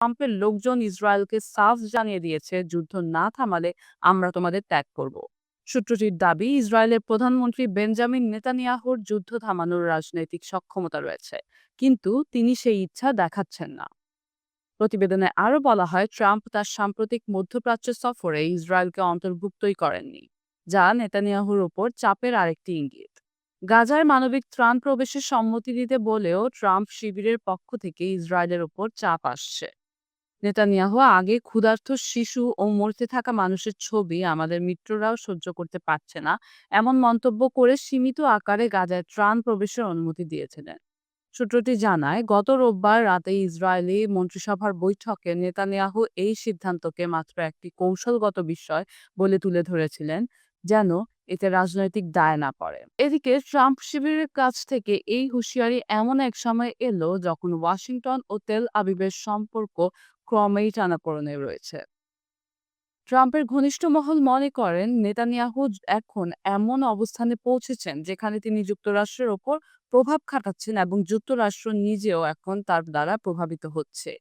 ট্রাম্পের লোকজন ইসরায়েলকে সাফ জানিয়ে দিয়েছে, যুদ্ধ না থামালে আমরা তোমাদের ত্যাগ করব। সূত্রটির দাবি, ইসরায়েলের প্রধানমন্ত্রী বেঞ্জামিন নেতানিয়াহুর যুদ্ধ থামানোর রাজনৈতিক সক্ষমতা রয়েছে, কিন্তু তিনি সেই ইচ্ছা দেখাচ্ছেন না। প্রতিবেদনে আরও বলা হয়, ট্রাম্প তার সাম্প্রতিক মধ্যপ্রাচ্য সফরে ইসরায়েলকে অন্তর্ভুক্তই করেননি, যা নেতানিয়াহুর উপর চাপের আরেকটি ইঙ্গিত। গাজায় মানবিক ত্রাণ প্রবেশের সম্মতি দিতে বলেও ট্রাম্প শিবিরের পক্ষ থেকে ইসরায়েলের উপর চাপ আসছে। নেতানিয়াহু আগে ক্ষুধার্ত শিশু ও মরতে থাকা মানুষের ছবি আমাদের মিত্ররাও সহ্য করতে পারছে না এমন মন্তব্য করে সীমিত আকারে গাজায় ত্রাণ প্রবেশের অনুমতি দিয়েছিলেন। সূত্রটি জানায়, গত রোববার রাতে ইসরায়েলি মন্ত্রিসভার বৈঠকে নেতানিয়াহু এই সিদ্ধান্তকে মাত্র একটি কৌশলগত বিষয় বলে তুলে ধরেছিলেন, যেন এতে রাজনৈতিক দায় না পড়ে। এদিকে ট্রাম্প শিবিরের কাছ থেকে এই হুঁশিয়ারি এমন এক সময় এলো যখন ওয়াশিংটন ও তেল আবিবের সম্পর্ক ক্রমেই টানাপোড়েনে রয়েছে। ট্রাম্পের ঘনিষ্ঠ মহল মনে করেন, নেতানিয়াহু এখন এমন অবস্থানে পৌঁছেছেন যেখানে তিনি যুক্তরাষ্ট্রের ওপর প্রভাব খাটাচ্ছেন এবং যুক্তরাষ্ট্র নিজেও এখন তার দ্বারা প্রভাবিত হচ্ছে।